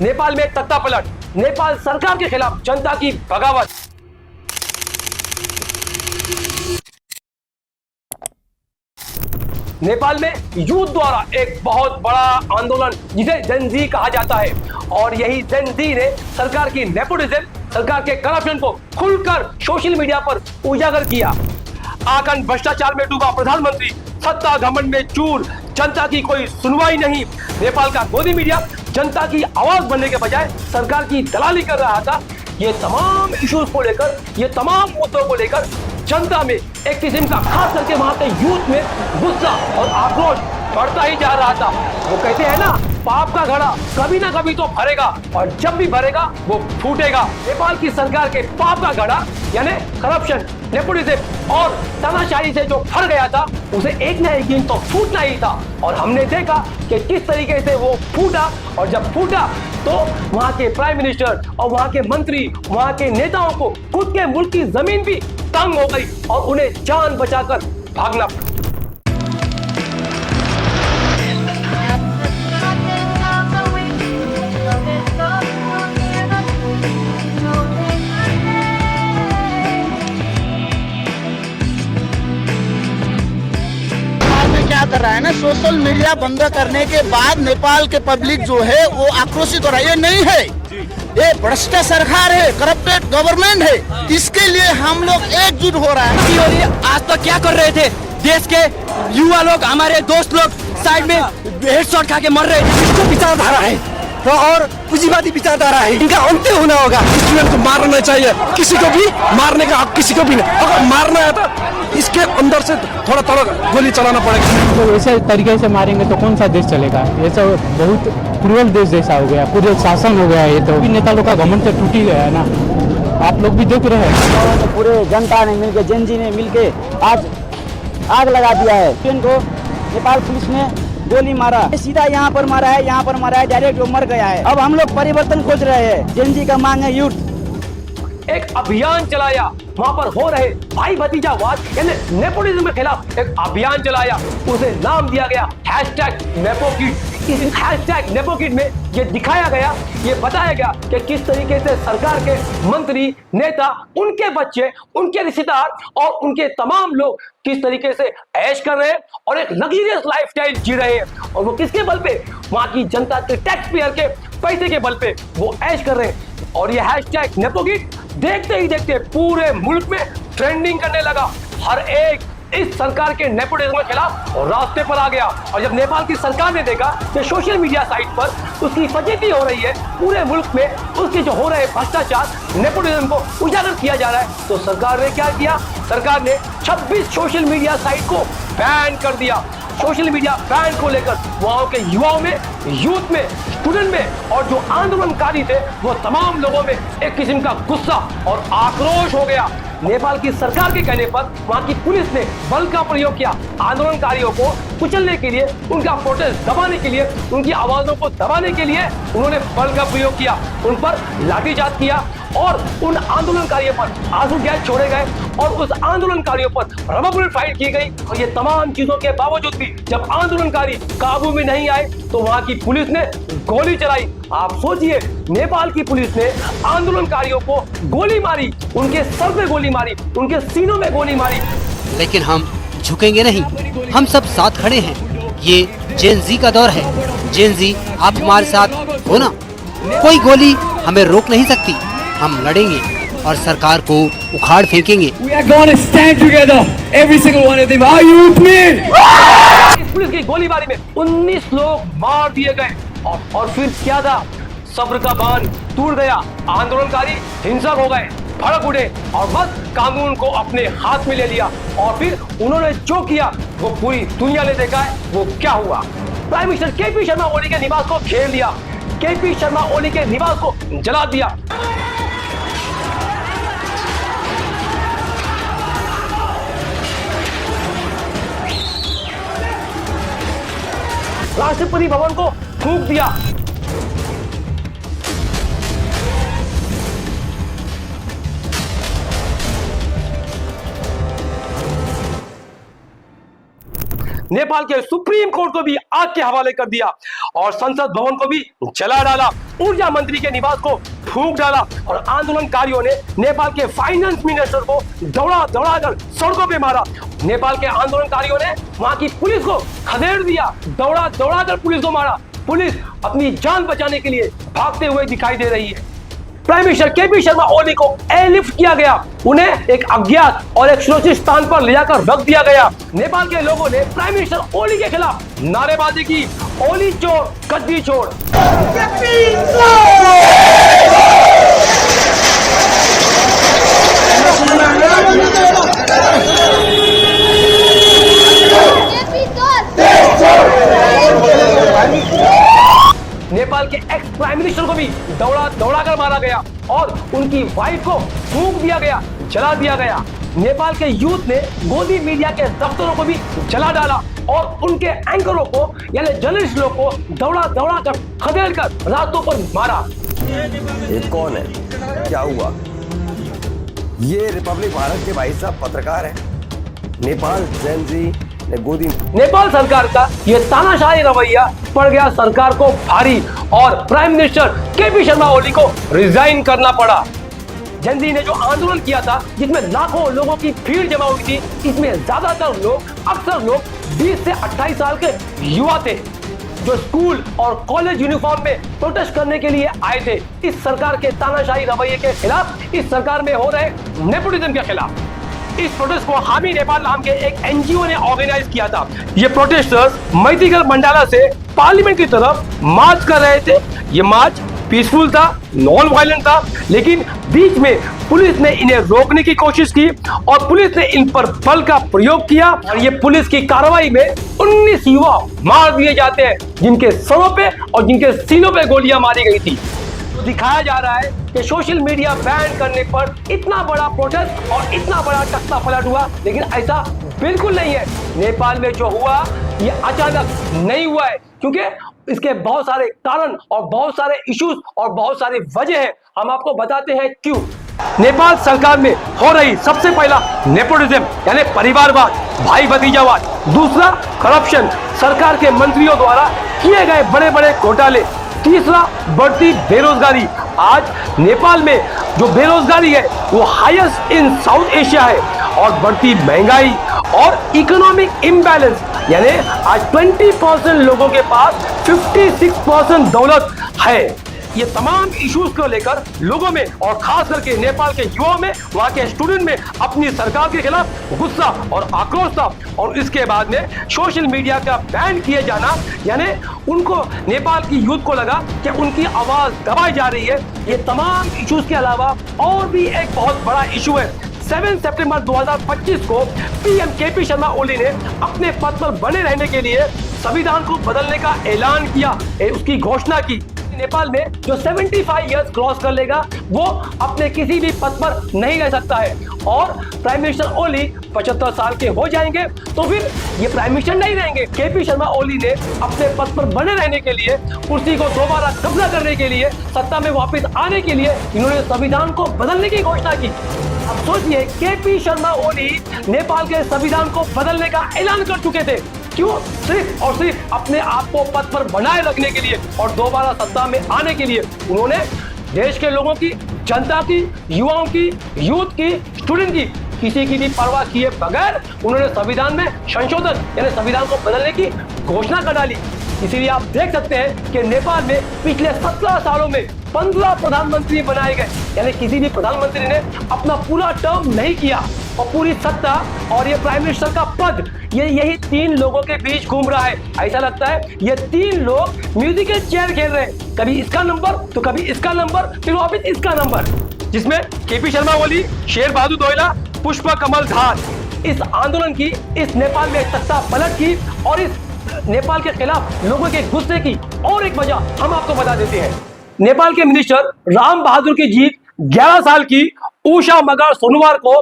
नेपाल में तख्ता पलट, नेपाल सरकार के खिलाफ जनता की बगावत। नेपाल में यूथ द्वारा एक बहुत बड़ा आंदोलन जिसे जेन-ज़ी कहा जाता है, और यही जेन-ज़ी ने सरकार की नेपोटिज्म, सरकार के करप्शन को खुलकर सोशल मीडिया पर उजागर किया। आकन भ्रष्टाचार में डूबा प्रधानमंत्री, सत्ता घमंड में चूर, जनता की कोई सुनवाई नहीं। नेपाल का गोदी मीडिया जनता की आवाज बनने के बजाय सरकार की दलाली कर रहा था। ये तमाम इश्यूज को लेकर, ये तमाम मुद्दों को लेकर जनता में एक किस्म का, खास करके वहां के यूथ में गुस्सा और आक्रोश बढ़ता ही जा रहा था। वो कहते हैं ना, पाप का घड़ा कभी ना कभी तो भरेगा, और जब भी भरेगा वो फूटेगा। नेपाल की सरकार के पाप का घड़ा यानी करप्शन, नेपोटिज्म और तानाशाही से जो भर गया था, उसे एक ना एक दिन तो फूटना ही था। और हमने देखा कि किस तरीके से वो फूटा, और जब फूटा तो वहां के प्राइम मिनिस्टर और वहां के मंत्री, वहां के नेताओं को खुद के मुल्क की जमीन भी तंग हो गई और उन्हें जान बचाकर भागना पड़ा। क्या कर रहा है ना, सोशल मीडिया बंद करने के बाद नेपाल के पब्लिक जो है वो आक्रोशित हो रहा है। ये नहीं है, ये भ्रष्ट सरकार है, करप्टेड गवर्नमेंट है। इसके लिए हम लोग एकजुट हो रहा है। आज तक क्या कर रहे थे? देश के युवा लोग, हमारे दोस्त लोग साइड में हेडशॉट खा के मर रहे थे। इसको विचारधारा है तो और पूंजीवादी विचारधारा है, इनका अंत होना होगा। स्टूडेंट को मारना चाहिए, किसी को भी मारने का हक किसी को भी नहीं। अगर मारना है तो इसके अंदर से थोड़ा थोड़ा गोली चलाना पड़ेगा। तो ऐसे तरीके से मारेंगे तो कौन सा देश चलेगा? ये सब बहुत क्रूरल देश जैसा हो गया, पूरे शासन हो गया। ये तो नेता लोग का घमंड तो टूट ही गया है ना, आप लोग भी देख रहे हैं। तो पूरे जनता ने मिलकर, जेन-ज़ी ने मिलके आज आग लगा दिया है। इनको नेपाल पुलिस ने गोली मारा, सीधा यहाँ पर मारा है, यहाँ पर मारा है, डायरेक्ट वो मर गया है। अब हम लोग परिवर्तन खोज रहे हैं। जेन-ज़ी का मांग है यूथ। एक अभियान चलाया, वहां पर हो रहे भाई भतीजावाद यानी नेपोटिज्म के खिलाफ एक अभियान चलाया। उसे नाम दिया गया #नेपोकिड। इस #नेपोकिड में ये दिखाया गया, ये बताया गया कि किस तरीके से सरकार के मंत्री, नेता, उनके बच्चे, उनके रिश्तेदार और उनके तमाम लोग किस तरीके से ऐश कर रहे हैं और एक लग्जरियस लाइफस्टाइल जी रहे हैं। और वो किसके बल पे? वहां की जनता के टैक्स पेयर के पैसे के बल पे वो ऐश कर रहे हैं। और ये #नेपोकिड देखते ही देखते पूरे मुल्क में ट्रेंडिंग करने लगा। हर एक इस सरकार के नेपोटिज्म के खिलाफ रास्ते पर आ गया। और जब नेपाल की सरकार ने देखा कि सोशल मीडिया साइट पर उसकी फजीती हो रही है, पूरे मुल्क में उसके जो हो रहे भ्रष्टाचार, नेपोटिज्म को उजागर किया जा रहा है, तो सरकार ने क्या किया? सरकार ने 26 सोशल मीडिया साइट को बैन कर दिया। सोशल मीडिया बैन को लेकर वहां के युवाओं में, यूथ में, स्टूडेंट में और जो आंदोलनकारी थे वो तमाम लोगों में एक किस्म का गुस्सा और आक्रोश हो गया। नेपाल की सरकार के कहने पर वहां की पुलिस ने बल का प्रयोग किया। आंदोलनकारियों को कुचलने के लिए, उनका प्रोटेस्ट दबाने के लिए, उनकी आवाजों को दबाने के लिए उन्होंने बल का प्रयोग किया। उन पर लाठीचार्ज किया और उन आंदोलनकारियों पर आंसू गैस छोड़े गए और उस आंदोलनकारियों पर रबर बुलेट फायर की गई। और ये तमाम चीजों के बावजूद भी जब आंदोलनकारी काबू में नहीं आए तो वहां की पुलिस ने गोली चलाई। आप सोचिए, नेपाल की पुलिस ने आंदोलनकारियों को गोली मारी, उनके सर पे गोली मारी, उनके सीनों में गोली मारी। लेकिन हम झुकेंगे नहीं, हम सब साथ खड़े हैं। ये जेन-ज़ी का दौर है। जेन-ज़ी, आप हमारे साथ हो ना? कोई गोली हमें रोक नहीं सकती। हम लड़ेंगे और सरकार को उखाड़ फेंकेंगे। We are going to stand together, every single one of them. Are you with me? इस पुलिस की गोलीबारी में 19 लोग मार दिए गए। और फिर क्या था? सब्र का बांध टूट गया। आंदोलनकारी हिंसक हो गए, भड़क उठे और बस कानून को अपने हाथ में ले लिया। और फिर उन्होंने जो किया वो पूरी दुनिया ने देखा है। वो क्या हुआ? Prime minister KP. शर्मा ओली के निवास को घेर लिया, के.पी. शर्मा ओली के निवास को जला दिया। राष्ट्रपति भवन को फूंक दिया। नेपाल के सुप्रीम कोर्ट को भी आग के हवाले कर दिया। और संसद भवन को भी जला डाला। ऊर्जा मंत्री के निवास को फूंक डाला और आंदोलनकारियों ने नेपाल के फाइनेंस मिनिस्टर को दौड़ा दौड़ा कर सड़कों पे मारा। नेपाल के आंदोलनकारियों ने वहां की पुलिस को खदेड़ दिया, दौड़ा दौड़ा कर पुलिस को मारा। पुलिस अपनी जान बचाने के लिए भागते हुए दिखाई दे रही है। Prime minister KP Sharma Oli को एयरलिफ्ट किया गया, उन्हें एक अज्ञात और एक सुरक्षित स्थान पर ले जाकर रख दिया गया। नेपाल के लोगों ने प्राइम मिनिस्टर ओली के खिलाफ नारेबाजी की, ओली चोर गद्दी छोड़। नेपाल के एक्स प्राइम मिनिस्टर को भी दौड़ा दौड़ा कर मारा गया और उनकी वाइफ को फूंक दिया गया, जला दिया गया। नेपाल के यूथ ने गोदी मीडिया के दफ्तरों को भी जला डाला और उनके एंकरों को यानी जर्नलिस्ट लोग को दौड़ा दौड़ा कर खदेड़ कर रातों पर मारा। ये कौन है, क्या हुआ? ये रिपब्लिक भारत के भाई साहब पत्रकार हैं। नेपाल जेनजी ने गोदी। नेपाल सरकार का ये तानाशाही रवैया पड़ गया सरकार को भारी और prime minister KP Sharma Oli को रिजाइन करना पड़ा। जेनजी ने जो आंदोलन किया था जिसमें लाखों लोगों की भीड़ जमा हुई थी, इसमें ज्यादातर लोग अक्सर लोग 20 से 28 साल के युवा थे जो स्कूल और कॉलेज यूनिफॉर्म में प्रोटेस्ट करने के लिए आए थे इस सरकार के तानाशाही रवैये के खिलाफ, इस सरकार में हो रहे नेपोटिज्म के खिलाफ। इस प्रोटेस्ट को हामी नेपाल नाम के एक एनजीओ ने ऑर्गेनाइज किया था। ये प्रोटेस्टर्स मैतीगढ़ मंडाला से पार्लियामेंट की तरफ मार्च कर रहे थे। ये मार्च पीसफुल था, नॉन वायलेंट था, लेकिन बीच में पुलिस ने इन्हें रोकने की कोशिश की और पुलिस ने इन पर बल का प्रयोग किया और ये पुलिस की कार्रवाई में 19 युवा मार दिए जाते हैं जिनके सरों पे और जिनके सीनों पे गोलियां मारी गई थी। दिखाया जा रहा है कि सोशल मीडिया बैन करने पर इतना बड़ा प्रोटेस्ट और इतना बड़ा तख्ता पलट हुआ, लेकिन ऐसा बिल्कुल नहीं है। नेपाल में जो हुआ ये अचानक नहीं हुआ है, क्योंकि इसके बहुत सारे कारण और बहुत सारे इश्यूज और बहुत सारी वजह है। हम आपको बताते हैं क्यों। नेपाल सरकार में हो रही सबसे पहला नेपोटिज्म यानी परिवारवाद, भाई भतीजावाद। दूसरा करप्शन, सरकार के मंत्रियों द्वारा किए गए बड़े बड़े घोटाले। तीसरा बढ़ती बेरोजगारी। आज नेपाल में जो बेरोजगारी है वो हाईएस्ट इन साउथ एशिया है और बढ़ती महंगाई और इकोनॉमिक इम्बैलेंस यानी आज 20% लोगों के पास 56% दौलत है। ये तमाम इश्यूज को लेकर लोगों में और खास करके नेपाल के युवाओं में, वहाँ के स्टूडेंट में अपनी सरकार के खिलाफ गुस्सा और आक्रोश था और इसके बाद में सोशल मीडिया का बैन किए जाना यानी उनको नेपाल की यूथ को लगा कि उनकी आवाज दबाई जा रही है। ये तमाम इश्यूज के अलावा और भी एक बहुत बड़ा इशू है। 7 सितंबर 2025 को पीएम केपी शर्मा ओली ने अपने पद पर बने रहने के लिए संविधान को बदलने का ऐलान किया, उसकी घोषणा की। नेपाल में जो 75 इयर्स क्रॉस कर लेगा वो अपने किसी भी पद पर नहीं रह सकता है और प्राइम मिनिस्टर ओली 75 साल के हो जाएंगे तो फिर ये प्राइम मिनिस्टर नहीं रहेंगे। केपी शर्मा ओली ने अपने पद पर बने रहने के लिए, कुर्सी को दोबारा कब्जा करने के लिए, सत्ता में वापस आने के लिए इन्होंने संविधान को बदलने की घोषणा की। अब सोचिए, केपी शर्मा ओली नेपाल के संविधान को बदलने का ऐलान कर चुके थे। क्यों? सिर्फ और सिर्फ अपने आप को पद पर बनाए रखने के लिए और दोबारा सत्ता में आने के लिए। उन्होंने देश के लोगों की, जनता की, युवाओं की, यूथ की, स्टूडेंट की किसी की भी परवाह किए बगैर उन्होंने संविधान में संशोधन यानी संविधान को बदलने की घोषणा कर डाली। इसीलिए आप देख सकते हैं कि नेपाल में पिछले 17 सालों में 15 प्रधानमंत्री बनाए गए, यानी किसी भी प्रधानमंत्री ने अपना पूरा टर्म नहीं किया और पूरी सत्ता और ये प्राइम मिनिस्टर का पद ये यही 3 लोगों के बीच घूम रहा है। ऐसा लगता है ये 3 लोग म्यूजिकल चेयर खेल रहे हैं, कभी इसका नंबर तो कभी इसका नंबर, फिर वापिस इसका नंबर, जिसमें केपी शर्मा ओली, शेर बहादुर दोयला, पुष्पा कमल धार इस आंदोलन की, इस नेपाल में सत्ता पलट की और इस नेपाल के खिलाफ लोगों के गुस्से की और एक वजह हम आपको बता देते हैं। नेपाल के मिनिस्टर राम बहादुर की जीत 11 साल की उषा मगर सोमवार को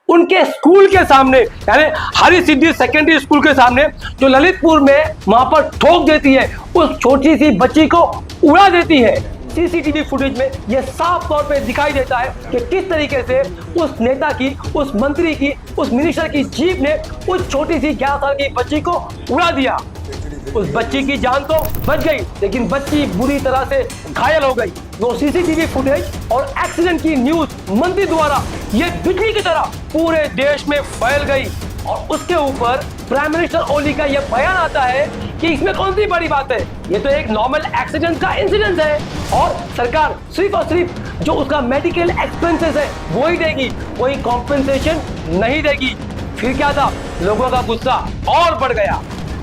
उनके स्कूल के सामने यानी हरि सिद्धि सेकेंडरी स्कूल के सामने जो ललितपुर में वहां पर ठोक देती है, उस छोटी सी बच्ची को उड़ा देती है। सीसीटीवी फुटेज में यह साफ तौर पे दिखाई देता है कि किस तरीके से उस नेता की, उस मंत्री की, उस मिनिस्टर की जीप ने उस छोटी सी 11 साल की बच्ची को उड़ा दिया। उस बच्ची की जान तो बच गई, लेकिन बच्ची बुरी तरह से घायल हो गई। वो सीसीटीवी फुटेज और एक्सीडेंट की न्यूज मंत्री द्वारा ये बिजली की तरह पूरे देश में फैल गई और उसके ऊपर प्राइम मिनिस्टर ओली का यह बयान आता है कि इसमें कौन सी बड़ी बात है, ये तो एक नॉर्मल एक्सीडेंट का इंसिडेंट है और सरकार सिर्फ और सिर्फ जो उसका मेडिकल एक्सपेंसेस है वो ही देगी, कोई कॉम्पेंसेशन नहीं देगी। फिर क्या था, लोगों का गुस्सा और बढ़ गया।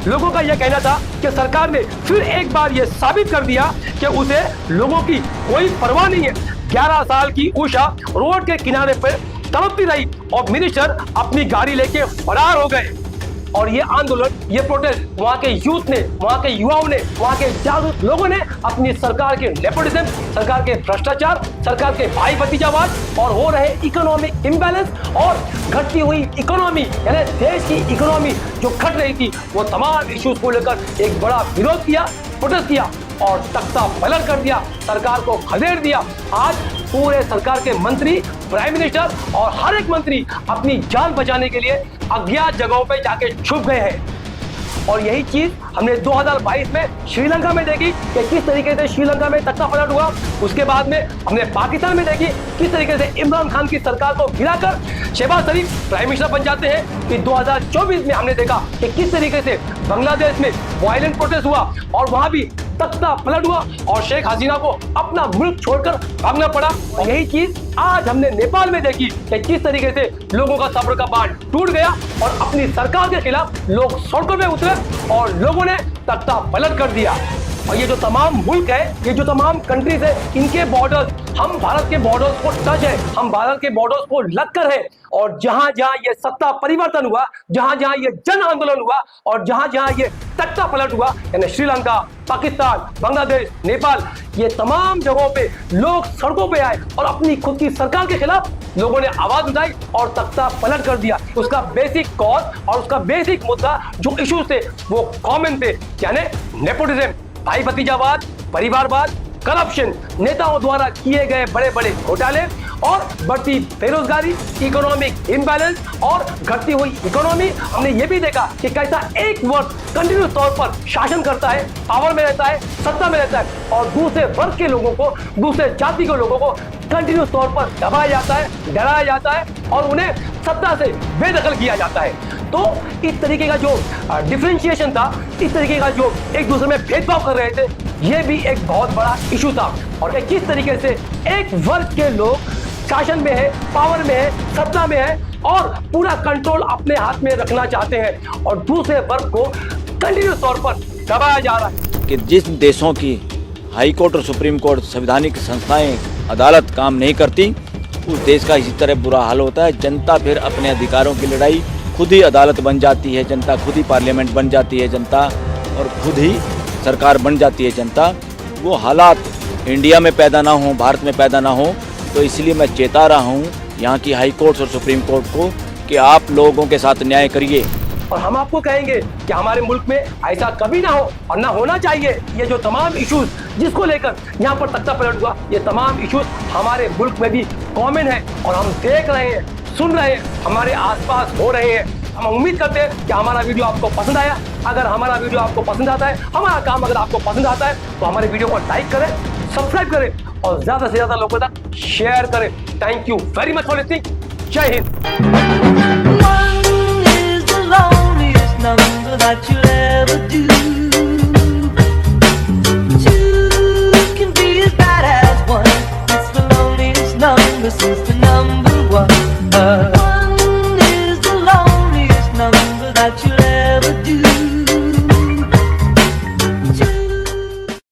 लोगों का यह कहना था कि सरकार ने फिर एक बार यह साबित कर दिया कि उसे लोगों की कोई परवाह नहीं है। 11 साल की उषा रोड के किनारे पर तड़पती रही और मिनिस्टर अपनी गाड़ी लेके फरार हो गए। और ये आंदोलन, ये प्रोटेस्ट वहां के यूथ ने, वहां के युवाओं ने, वहां के जागरूक लोगों ने अपनी सरकार के नेपोटिज्म, सरकार के भ्रष्टाचार, सरकार के भाई भतीजावाद और हो रहे इकोनॉमिक इम्बैलेंस और घटती हुई इकोनॉमी, यानी देश की इकोनॉमी जो घट रही थी, वो तमाम इश्यूज को लेकर एक बड़ा विरोध किया, प्रोटेस्ट किया और तख्ता पलट कर दिया, सरकार को खदेड़ दिया। आज पूरे सरकार के मंत्री, प्राइम मिनिस्टर और हर एक मंत्री अपनी जान बचाने के लिए अज्ञात जगहों पे जाके छुप गए हैं। और यही चीज हमने 2022 में श्रीलंका में देखी कि किस तरीके से श्रीलंका में तख्ता पलट हुआ। उसके बाद में हमने पाकिस्तान में देखी किस तरीके से इमरान खान की सरकार को गिराकर शहबाज शरीफ प्राइम मिनिस्टर बन जाते हैं। कि 2024 में हमने देखा कि किस तरीके से बांग्लादेश में वायलेंट प्रोटेस्ट हुआ और वहां भी तख्ता पलट हुआ और शेख हसीना को अपना मुल्क छोड़कर भागना पड़ा। और यही चीज आज हमने नेपाल में देखी कि किस तरीके से लोगों का सब्र का बांध टूट गया और अपनी सरकार के खिलाफ लोग सड़कों में उतरे और लोगों ने तख्ता पलट कर दिया। और ये जो तमाम मुल्क है, ये जो तमाम कंट्रीज है, इनके बॉर्डर्स हम भारत के बॉर्डर्स को टच है, हम भारत के बॉर्डर्स को लगकर है। और जहां जहां ये सत्ता परिवर्तन हुआ, जहां जहां ये जन आंदोलन हुआ और जहां जहां ये तख्ता पलट हुआ, यानी श्रीलंका, पाकिस्तान, बांग्लादेश, नेपाल, ये तमाम जगहों पे लोग सड़कों पे आए और अपनी खुद की सरकार के खिलाफ लोगों ने आवाज उठाई और तख्ता पलट कर दिया। उसका बेसिक कॉज और उसका बेसिक मुद्दा जो इश्यूज थे वो कॉमन थे, यानी नेपोटिज्म, भाई भतीजावाद, परिवारवाद, करप्शन, नेताओं द्वारा किए गए बड़े बड़े घोटाले और बढ़ती बेरोजगारी, इकोनॉमिक इम्बैलेंस और घटती हुई इकोनॉमी। हमने ये भी देखा कि कैसा एक वर्ग कंटिन्यूस तौर पर शासन करता है, पावर में रहता है, सत्ता में रहता है और दूसरे वर्ग के लोगों को, दूसरे जाति के लोगों को कंटिन्यूस तौर पर दबाया जाता है, डराया जाता है और उन्हें सत्ता से बेदखल किया जाता है। तो इस तरीके का जो डिफरेंशिएशन था, इस तरीके का जो एक दूसरे में भेदभाव कर रहे थे, ये भी एक बहुत बड़ा इशू था। और किस तरीके से एक वर्ग के लोग शासन में है, पावर में है, सत्ता में है और पूरा कंट्रोल अपने हाथ में रखना चाहते हैं और दूसरे वर्ग को कंटिन्यूस तौर पर दबाया जा रहा है। कि जिन देशों की हाई कोर्ट और सुप्रीम कोर्ट, संवैधानिक संस्थाएं, अदालत काम नहीं करती, उस देश का इसी तरह बुरा हाल होता है। जनता फिर अपने अधिकारों की लड़ाई खुद ही अदालत बन जाती है, जनता खुद ही पार्लियामेंट बन जाती है जनता और खुद ही सरकार बन जाती है जनता। वो हालात इंडिया में पैदा ना हो, भारत में पैदा ना हो, तो इसलिए मैं चेता रहा हूँ यहाँ की हाई कोर्ट और सुप्रीम कोर्ट को कि आप लोगों के साथ न्याय करिए। और हम आपको कहेंगे कि हमारे मुल्क में ऐसा कभी ना हो और ना होना चाहिए। ये जो तमाम इश्यूज जिसको लेकर यहाँ पर तख्ता पलट हुआ, ये तमाम इश्यूज हमारे मुल्क में भी कॉमन है और हम देख रहे हैं, सुन रहे हैं, हमारे आसपास हो रहे हैं। हम उम्मीद करते हैं कि हमारा वीडियो आपको पसंद आया। अगर हमारा वीडियो आपको पसंद आता है, हमारा काम अगर आपको पसंद आता है, तो हमारे वीडियो को लाइक करें, सब्सक्राइब करें और ज्यादा से ज्यादा लोगों तक शेयर करें। Thank you very much for listening. जय Hind. Number that you'll ever do. Two can be as bad as one. It's the loneliest number since the